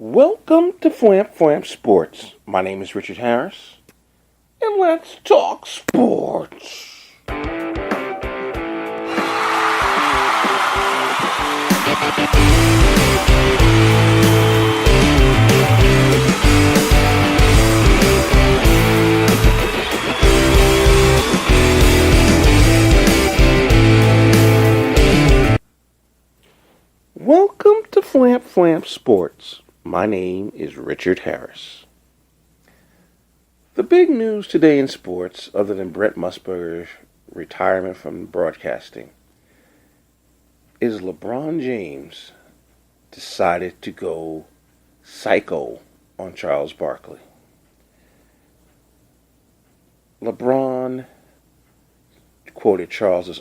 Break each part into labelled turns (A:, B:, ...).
A: Welcome to Flamp Flamp Sports. My name is Richard Harris, and let's talk sports. Welcome to Flamp Flamp Sports. My name is Richard Harris. The big news today in sports, other than Brett Musburger's retirement from broadcasting, is LeBron James decided to go psycho on Charles Barkley. LeBron quoted Charles'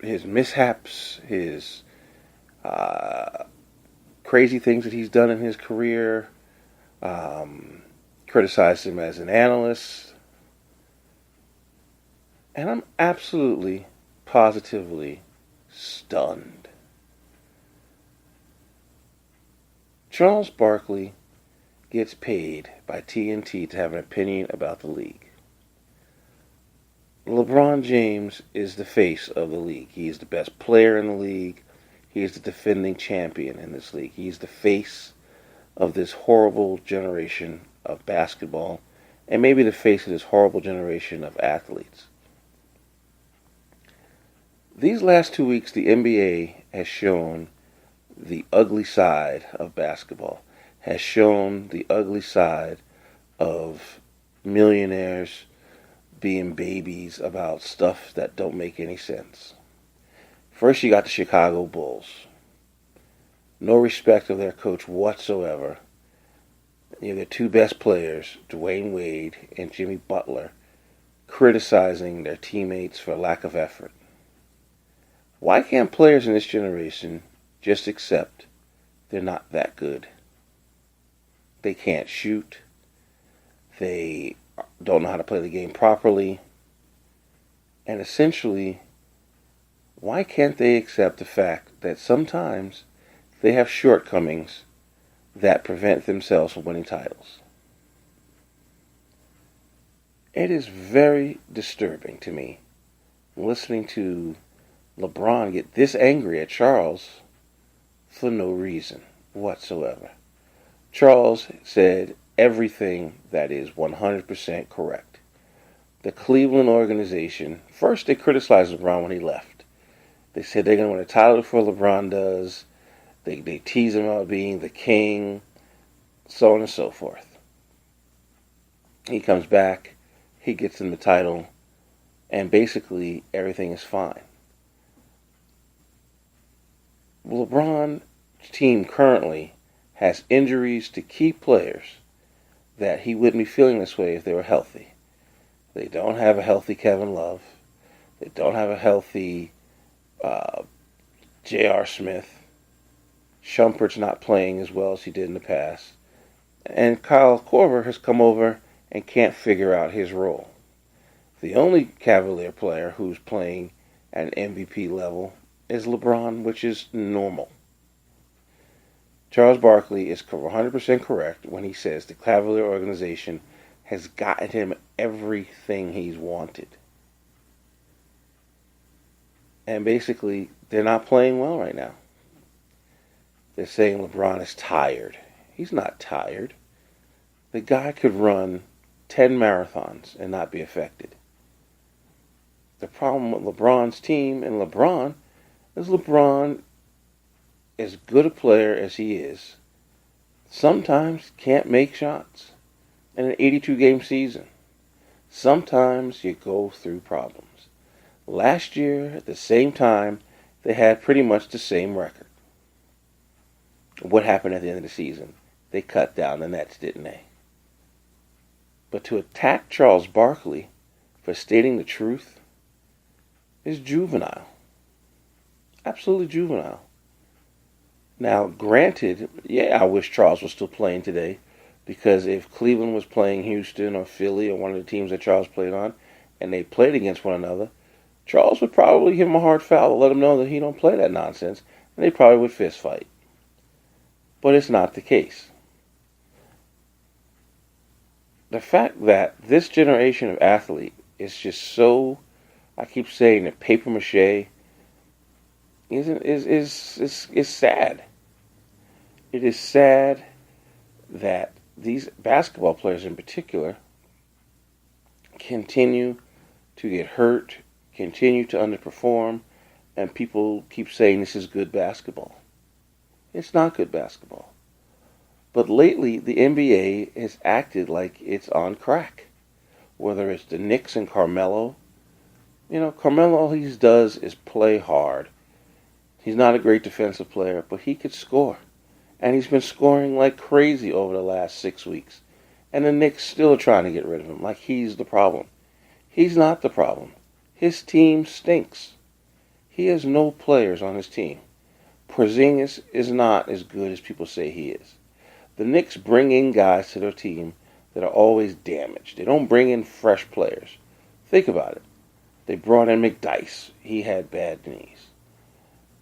A: his mishaps, his crazy things that he's done in his career, criticized him as an analyst, and I'm absolutely, positively stunned. Charles Barkley gets paid by TNT to have an opinion about the league. LeBron James is the face of the league. He is the best player in the league. He is the defending champion in this league. He's the face of this horrible generation of basketball, and maybe the face of this horrible generation of athletes. These last 2 weeks, the NBA has shown the ugly side of basketball, has shown the ugly side of millionaires being babies about stuff that don't make any sense. First, you got the Chicago Bulls. No respect of their coach whatsoever. You know, their two best players, Dwayne Wade and Jimmy Butler, criticizing their teammates for lack of effort. Why can't players in this generation just accept they're not that good? They can't shoot. They don't know how to play the game properly. And essentially, why can't they accept the fact that sometimes they have shortcomings that prevent themselves from winning titles? It is very disturbing to me listening to LeBron get this angry at Charles for no reason whatsoever. Charles said everything that is 100% correct. The Cleveland organization, first they criticized LeBron when he left. They said they're going to win a title before LeBron does. They tease him about being the king, so on and so forth. He comes back, he gets him the title, and basically everything is fine. LeBron's team currently has injuries to key players that he wouldn't be feeling this way if they were healthy. They don't have a healthy Kevin Love. They don't have a healthy J.R. Smith. Shumpert's not playing as well as he did in the past. And Kyle Korver has come over and can't figure out his role. The only Cavalier player who's playing at an MVP level is LeBron, which is normal. Charles Barkley is 100% correct when he says the Cavalier organization has gotten him everything he's wanted. And basically, they're not playing well right now. They're saying LeBron is tired. He's not tired. The guy could run 10 marathons and not be affected. The problem with LeBron's team and LeBron is LeBron, as good a player as he is, sometimes can't make shots in an 82-game season. Sometimes you go through problems. Last year, at the same time, they had pretty much the same record. What happened at the end of the season? They cut down the nets, didn't they? But to attack Charles Barkley for stating the truth is juvenile. Absolutely juvenile. Now, granted, I wish Charles was still playing today, because if Cleveland was playing Houston or Philly or one of the teams that Charles played on, and they played against one another, Charles would probably give him a hard foul to let him know that he don't play that nonsense, and they probably would fist fight. But it's not the case. the fact that this generation of athlete is just so, I keep saying that paper mache is sad. It is sad that these basketball players in particular continue to get hurt, continue to underperform, and people keep saying this is good basketball. It's not good basketball. But lately, the NBA has acted like it's on crack. Whether it's the Knicks and Carmelo. Carmelo, all he does is play hard. He's not a great defensive player, but he could score. And he's been scoring like crazy over the last 6 weeks. And the Knicks still are trying to get rid of him, like he's the problem. He's not the problem. His team stinks. He has no players on his team. Porzingis is not as good as people say he is. The Knicks bring in guys to their team that are always damaged. They don't bring in fresh players. Think about it. They brought in McDyess. He had bad knees.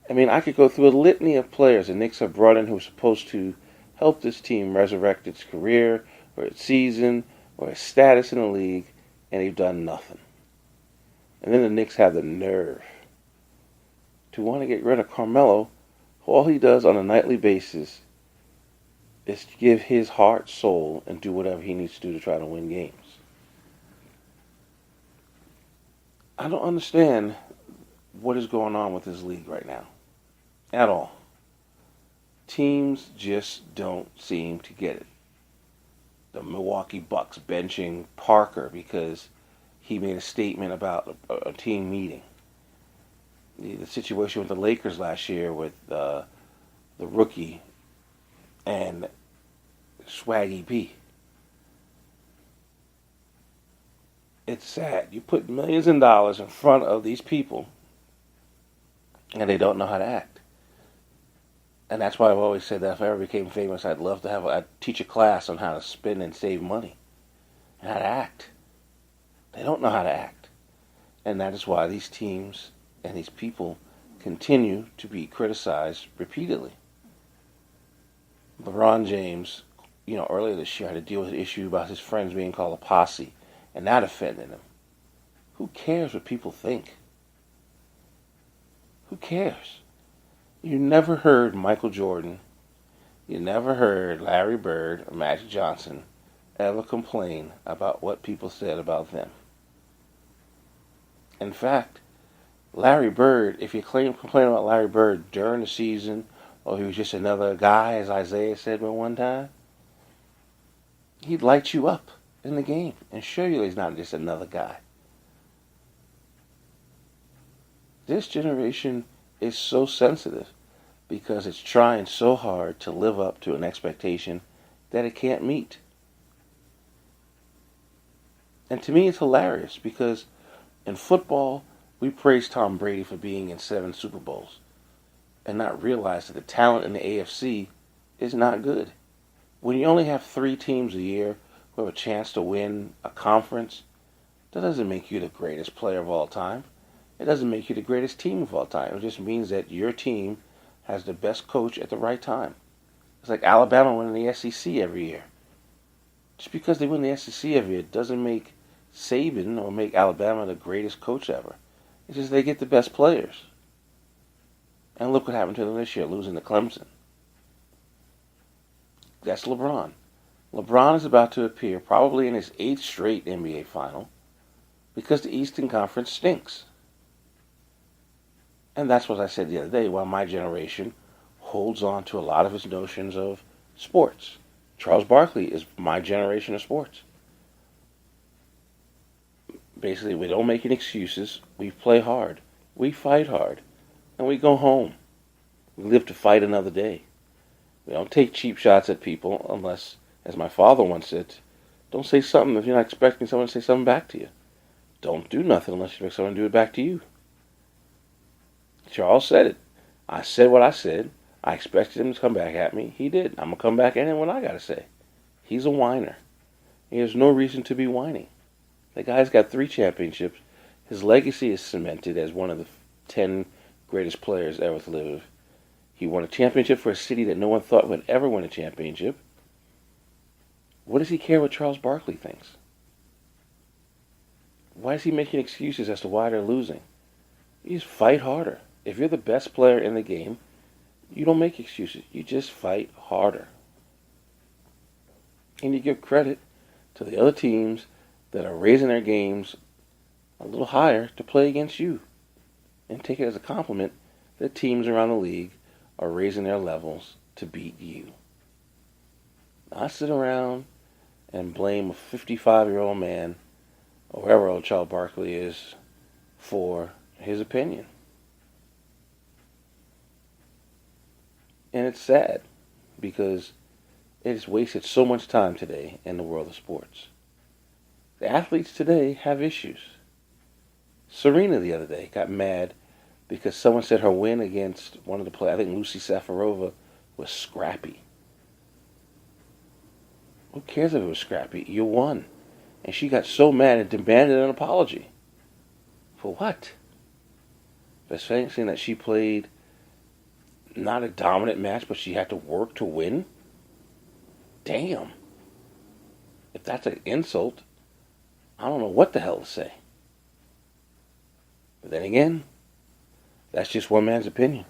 A: I mean, I could go through a litany of players the Knicks have brought in who are supposed to help this team resurrect its career or its season or its status in the league, and they've done nothing. And then the Knicks have the nerve to want to get rid of Carmelo, who all he does on a nightly basis is to give his heart, soul, and do whatever he needs to do to try to win games. I don't understand what is going on with this league right now. At all. Teams just don't seem to get it. The Milwaukee Bucks benching Parker because he made a statement about a team meeting. The situation with the Lakers last year with the rookie and Swaggy P. It's sad. You put millions of dollars in front of these people and they don't know how to act. And that's why I've always said that if I ever became famous, I'd teach a class on how to spend and save money and how to act. They don't know how to act. And that is why these teams and these people continue to be criticized repeatedly. LeBron James, earlier this year had to deal with an issue about his friends being called a posse, and that offended him. Who cares what people think? Who cares? You never heard Michael Jordan, you never heard Larry Bird or Magic Johnson ever complain about what people said about them. In fact, Larry Bird, if you complain about Larry Bird during the season, or he was just another guy, as Isaiah said one time, he'd light you up in the game and show you he's not just another guy. This generation is so sensitive because it's trying so hard to live up to an expectation that it can't meet. And to me, it's hilarious because in football, we praise Tom Brady for being in 7 Super Bowls and not realize that the talent in the AFC is not good. When you only have 3 teams a year who have a chance to win a conference, that doesn't make you the greatest player of all time. It doesn't make you the greatest team of all time. It just means that your team has the best coach at the right time. It's like Alabama winning the SEC every year. Just because they win the SEC every year doesn't make Saban or make Alabama the greatest coach ever. It's just they get the best players. And look what happened to them this year, losing to Clemson. That's LeBron. LeBron is about to appear probably in his 8th straight NBA final because the Eastern Conference stinks. And that's what I said the other day, while my generation holds on to a lot of its notions of sports. Charles Barkley is my generation of sports. Basically, we don't make any excuses. We play hard. We fight hard. And we go home. We live to fight another day. We don't take cheap shots at people unless, as my father once said, don't say something if you're not expecting someone to say something back to you. Don't do nothing unless you expect someone to do it back to you. Charles said it. I said what I said. I expected him to come back at me. He did. I'm going to come back at him what I got to say. He's a whiner. He has no reason to be whining. The guy's got 3 championships. His legacy is cemented as one of the 10 greatest players ever to live. He won a championship for a city that no one thought would ever win a championship. What does he care what Charles Barkley thinks? Why is he making excuses as to why they're losing? You just fight harder. If you're the best player in the game, you don't make excuses. You just fight harder. And you give credit to the other teams that are raising their games a little higher to play against you. And take it as a compliment that teams around the league are raising their levels to beat you. Not sit around and blame a 55-year-old man, or whoever old Charles Barkley is, for his opinion. And it's sad because it has wasted so much time today in the world of sports. The athletes today have issues. Serena the other day got mad because someone said her win against one of the players, I think Lucy Safarova, was scrappy. Who cares if it was scrappy? You won. And she got so mad and demanded an apology. For what? For saying that she played not a dominant match, but she had to work to win? Damn. If that's an insult, I don't know what the hell to say. But then again, that's just one man's opinion.